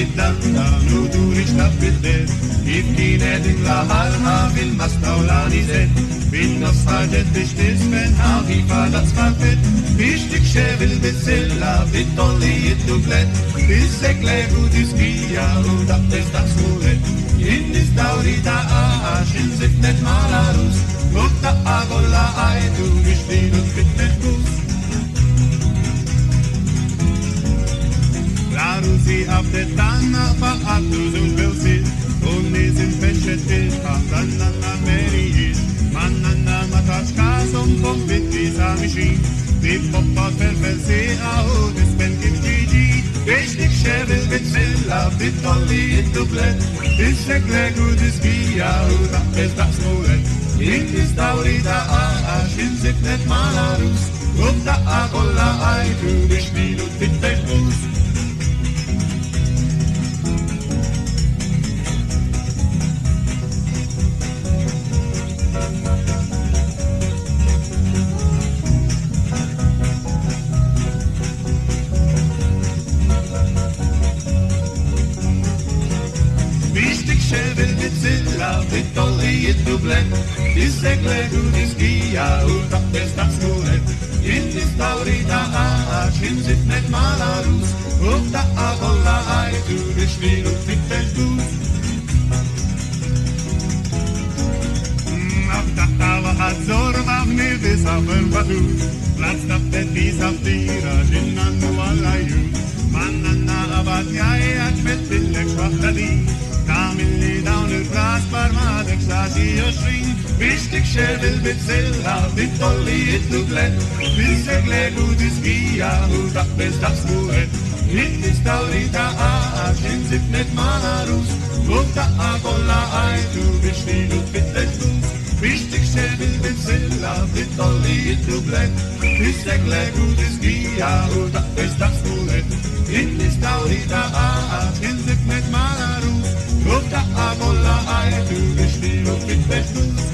Midlanda, nu du nicht abgedet. Gib din la halha, vil mastaulani zet. Bin nostalgiet bishtis ben havi falats mapet. Bishtik shevel bezella, bitoli dublet. Bisek legu diskia, und ab des das mulet. In dis daurita shin zifnet malarus. Mutta agola ai du bishtin und fitnet bus. Larusi auf der Tanna verachtet und belsit. Und es im Peschetit, Tanana Meri, Manana Matachkas und Pompitis Amishin. Die Poppa Perfelse, Aho, des Benkim Gigi. Richtig Schäbel mit Zilla, Bitoli in Dublet. Bis der Glegu des Gia, und ab es das Mulet. In dis Taurida, Aschin Sitnet Malarus. Und da Agola, Ai, du, die Spiel und Bitterfuß. Vitoli in Dublet, dis segle dis Gia, und ab des das Mulet. In dis Taurida shin zitnet malarus, und da Agola ai du dis Spiel und Bitterfuß. Auf da Tava hat Zorma mir bis auf ein Badut, Platz auf der Tis auf Tira, Jinnan nu alayu. Manana abat jae at mit Billek schwachtadi. Kamili down the grass, Parmadek, Sadi, Yoshrin. Wichtig, Schädel, mit Zilla, Vitoli, it to blend. Bissek, Legu, dis Gia, und ab es das Muret. Hit is Taurita, Shin Zipnet, Malarus. Und da Agola, Ai, du bist wie du bittet tust. Wichtig, Schädel, mit Zilla, Vitoli, it to blend. Bissek, Legu, dis Gia, und ab es das Muret. Hit is Taurita, Shin Zipnet, Malarus. Und da Agola, Ai, du bist wie du bittet tust.